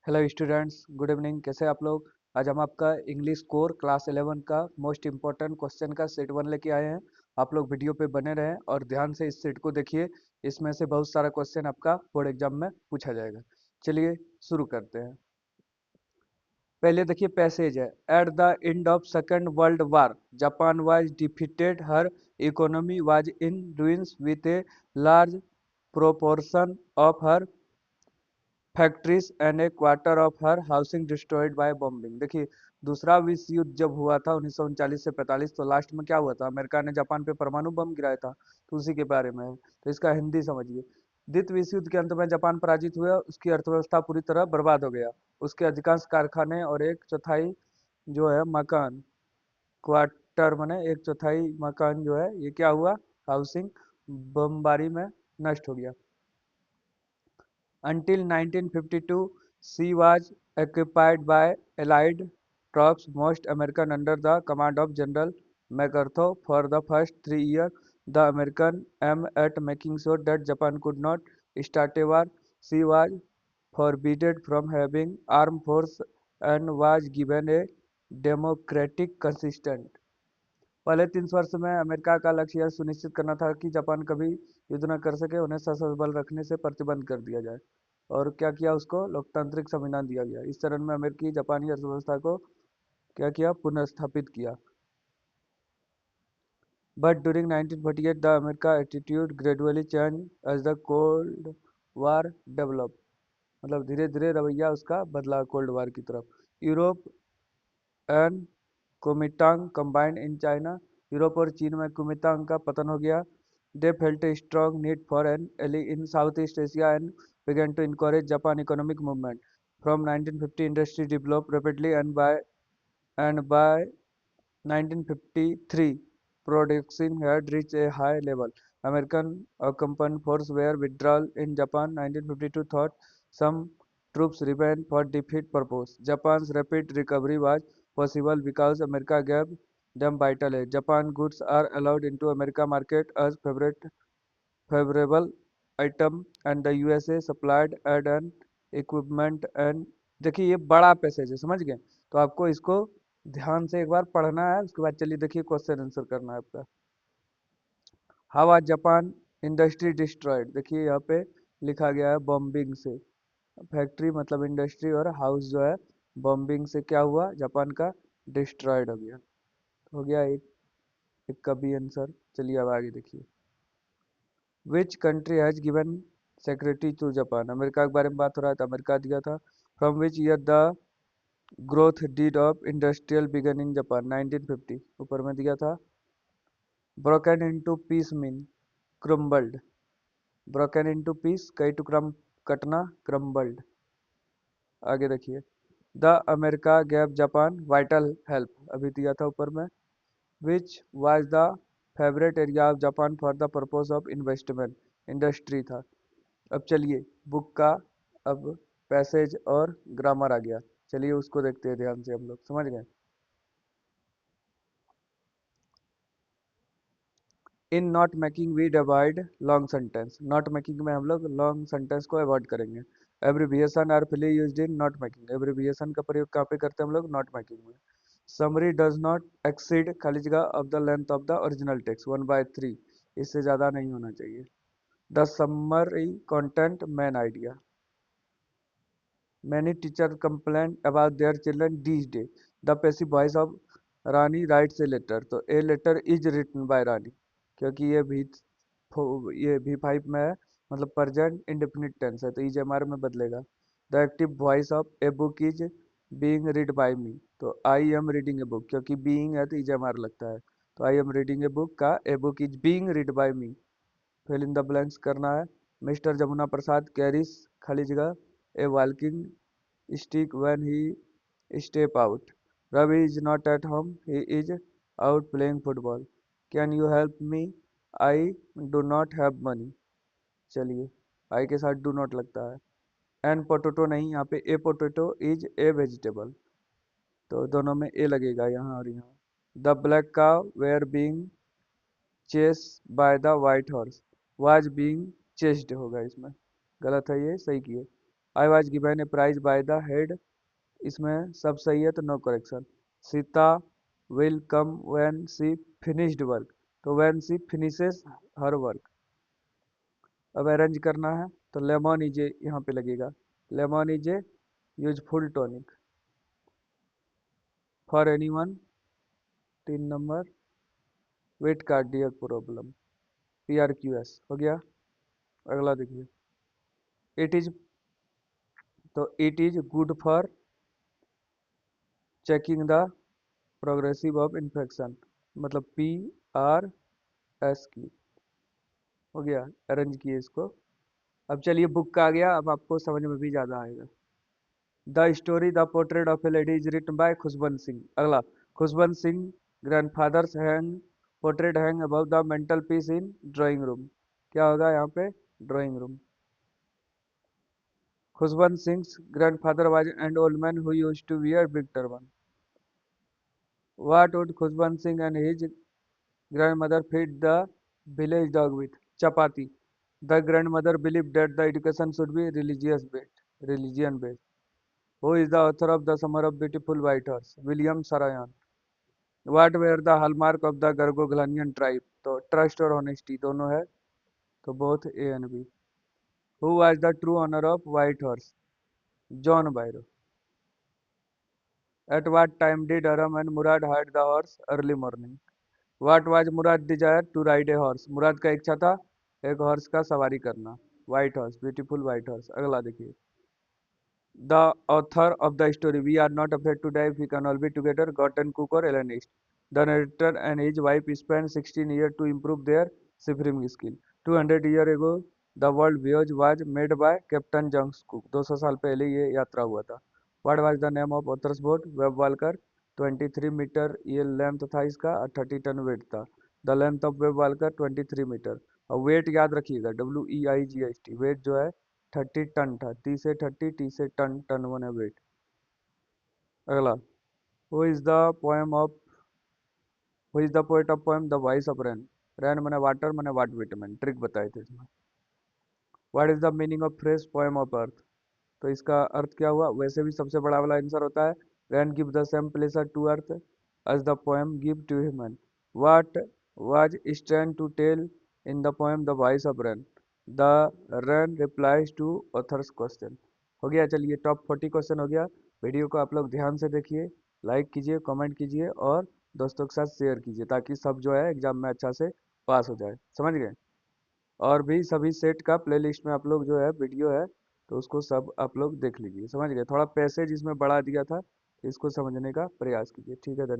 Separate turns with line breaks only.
Hello students, good evening. कैसे आप लोग? आज हम आपका इंग्लिश कोर क्लास 11 का मोस्ट इम्पोर्टेंट क्वेश्चन का सेट 1 लेके आए हैं। आप लोग वीडियो पे बने रहें और ध्यान से इस सेट को देखिए। इसमें से बहुत सारा क्वेश्चन आपका बोर्ड एग्जाम में पूछा जाएगा। चलिए शुरू करते हैं। पहले देखिए पैसेज है। At the end of second world war Japan was defeated, her economy was in ruins with a large proportion of her factories and A quarter of her housing destroyed by bombing. देखिए, दूसरा विश्व युद्ध जब हुआ था 1939 से 45, तो last में क्या हुआ था? अमेरिका ने जापान पे परमाणु बम गिराया था। तो उसी के बारे में है, तो इसका हिंदी समझिए। द्वितीय विश्व युद्ध के अंत में जापान पराजित हुआ, उसकी अर्थव्यवस्था पूरी तरह बर्बाद हो गया। उसके अधिकांश कारखाने और एक चौथाई जो है मकान, क्वार्टर माने एक चौथाई मकान जो है, ये क्या हुआ? हाउसिंग बमबारी में नष्ट हो गया। Until 1952, she was occupied by Allied troops, most American under the command of General MacArthur. For the first 3 years, the American aimed at making sure that Japan could not start a war. She was forbidden from having armed force and was given a democratic consistent. पहले 3 वर्ष में America का लक्ष्य यह सुनिश्चित करना था कि जापान कभी युद्ध न कर सके, उन्हें सशस्त्र बल रखने से प्रतिबंध कर दिया जाए। और क्या किया? उसको लोकतांत्रिक संविधान दिया गया। इस चरण में अमेरिकी जापानी अर्थव्यवस्था को क्या किया? पुनर्स्थापित किया। But during 1948 the America attitude gradually change as the cold war develop. मतलब धीरे धीरे रवैया उसका बदला कोल्ड वार की तरफ। Europe and Kuomintang combined in China. Europe और चीन में कुमिंटांग का पतन हो गया। They felt a strong need for an ally in South East Asia and began to encourage Japan economic movement. From 1950, industry developed rapidly, and by 1953, production had reached a high level. American occupation force were withdrawn in Japan. 1952 thought some troops remained for defeat purpose. Japan's rapid recovery was possible because America gave them vital aid. Japan goods are allowed into America market as favorable item and the USA supplied aid and equipment and। देखिए, ये बड़ा passage है, समझ गए? तो आपको इसको ध्यान से एक बार पढ़ना है, उसके बाद चलिए देखिए क्वेश्चन आंसर करना है आपका। हाउ आज जापान इंडस्ट्री डिस्ट्रॉयड। देखिए यहाँ पे लिखा गया है बॉम्बिंग से। फैक्ट्री मतलब इंडस्ट्री, और हाउस जो है बॉम्बिंग से क्या हुआ? जापान का डिस्ट्रॉयड हो गया। हो गया एक का भी आंसर। चलिए अब आगे देखिए। Which country has given secretary to Japan. America के बारे में बात हो रहा है, तो अमेरिका दिया था। From which year the growth did of industrial began in Japan. 1950 ऊपर में दिया था। Broken into piece mean crumbled. Broken into piece कई टुकड़ा कटना, क्रम्बल्ड। आगे देखिए। The America gave Japan vital help, अभी दिया था ऊपर में। Which was the favourite area of Japan for the purpose of investment. Industry था। अब चलिए बुक का अब पैसेज और ग्रामर आ गया। चलिए उसको देखते हैं ध्यान से, हम लोग समझ गए। In note making we divide long sentence. Note making में हम लोग लॉन्ग सेंटेंस को अवॉइड करेंगे। Abbreviation are freely used in note making. Abbreviation का प्रयोग कहाँ पे करते हैं हम लोग? नॉट मेकिंग में। समरी डज नॉट एक्सीड खाली जगह of the length of the original text 1/3। इससे ज़्यादा नहीं होना चाहिए। The summary content main idea. Many teachers complain about their children these days. The passive voice of Rani writes a letter. तो a letter is written by Rani, क्योंकि ये V5 में है, मतलब प्रेजेंट इंडेफिनिट टेंस है, तो is am are में बदलेगा। The active voice of a book is being read by me. तो I am reading a book, क्योंकि बीइंग है तो इज एम आर लगता है। तो I am reading a book का a book is being read by me. Fill in the blanks करना है। मिस्टर जमुना प्रसाद कैरीज खाली जगह a walking stick when he step out. Ravi is not at home. He is out playing football. Can you help me? I do not have money. चलिए I के साथ do not लगता है। N potato नहीं, यहाँ पे a potato is a vegetable, तो दोनों में ए लगेगा यहाँ और यहाँ। The black cow were being chase by the white horse. Was being chased होगा इसमें, गलत है ये, सही किए। I was given a prize by the head, इसमें सब सही है तो no correction. Sita will come when she finished work, तो when she finishes her work. अब अरेंज करना है तो लेमन इज ए यहाँ पे लगेगा, lemon is a useful tonic for anyone. 3 number weight cardiac problem, PRQS हो गया। अगला देखिए, इट इज, तो it is good for checking the progressive of infection, मतलब PRS की, हो गया। अरेंज किए इसको। अब चलिए बुक का आ गया, अब आपको समझ में भी ज़्यादा आएगा। The story the portrait of a lady is written by Khushwant Singh. अगला, Khushwant Singh grandfather's hang portrait hang above the mantel piece in drawing room, क्या होगा यहाँ पे, drawing room. Khushwant Singh grandfather was and old man who used to wear big turban. What would Khushbant Singh and his grandmother feed the village dog with? Chapati. The grandmother believed that the education should be religious based. Religion based. Who is the author of The Summer of Beautiful White Horse? William Sarayan. What were the hallmark of the Gargoghlanian tribe? तो trust और honesty दोनों है, तो both A and B. Who was the true owner of White Horse? John Byro. At what time did Aram and Murad hide the horse? Early morning. What was Murad desire to ride a horse? मुराद का इच्छा था एक horse का सवारी करना, white horse, beautiful white horse. अगला देखिए, the author of the story We Are Not Afraid to Die If We Can All Be Together, Gorton Cook or Ellen East. The narrator and his wife spent 16 years to improve their seafaring skill. 200 years ago, the world voyage was made by Captain James Cook. 200 साल पहले ये यात्रा हुआ था। What was the name of author's boat? Wave walker. 23 metre ये length था इसका और 30 टन वेट था। The length of wave walker 23 metre. और वेट याद रखिएगा, WEIGHT, वेट जो है 30 टन था। टी से 30, टी से टन, टन वन है वेट। अगला, who is the poem of who is the poet of poem the voice of rain. Rain मैंने वाटर मैंने वाट विटामिन, ट्रिक बताए थे इसमें। What is the meaning of fresh poem of earth, तो इसका अर्थ क्या हुआ, वैसे भी सबसे बड़ा वाला आंसर होता है rain give the same pleasure to earth as the poem give to human. What was Stan to tell in the poem The Voice of Rain? The rain replies to author's question. हो गया। चलिए top 40 question हो गया। Video को आप लोग ध्यान से देखिए, लाइक कीजिए, कमेंट कीजिए और दोस्तों के साथ शेयर कीजिए ताकि सब जो है एग्जाम में अच्छा से पास हो जाए। समझ गए। और भी सभी सेट का प्लेलिस्ट में आप लोग जो है वीडियो है तो उसको सब आप लोग देख लीजिए। समझ गए। थोड़ा पैसेज इसमें बढ़ा दिया था, इसको समझने का प्रयास कीजिए। ठीक है, धन्यवाद।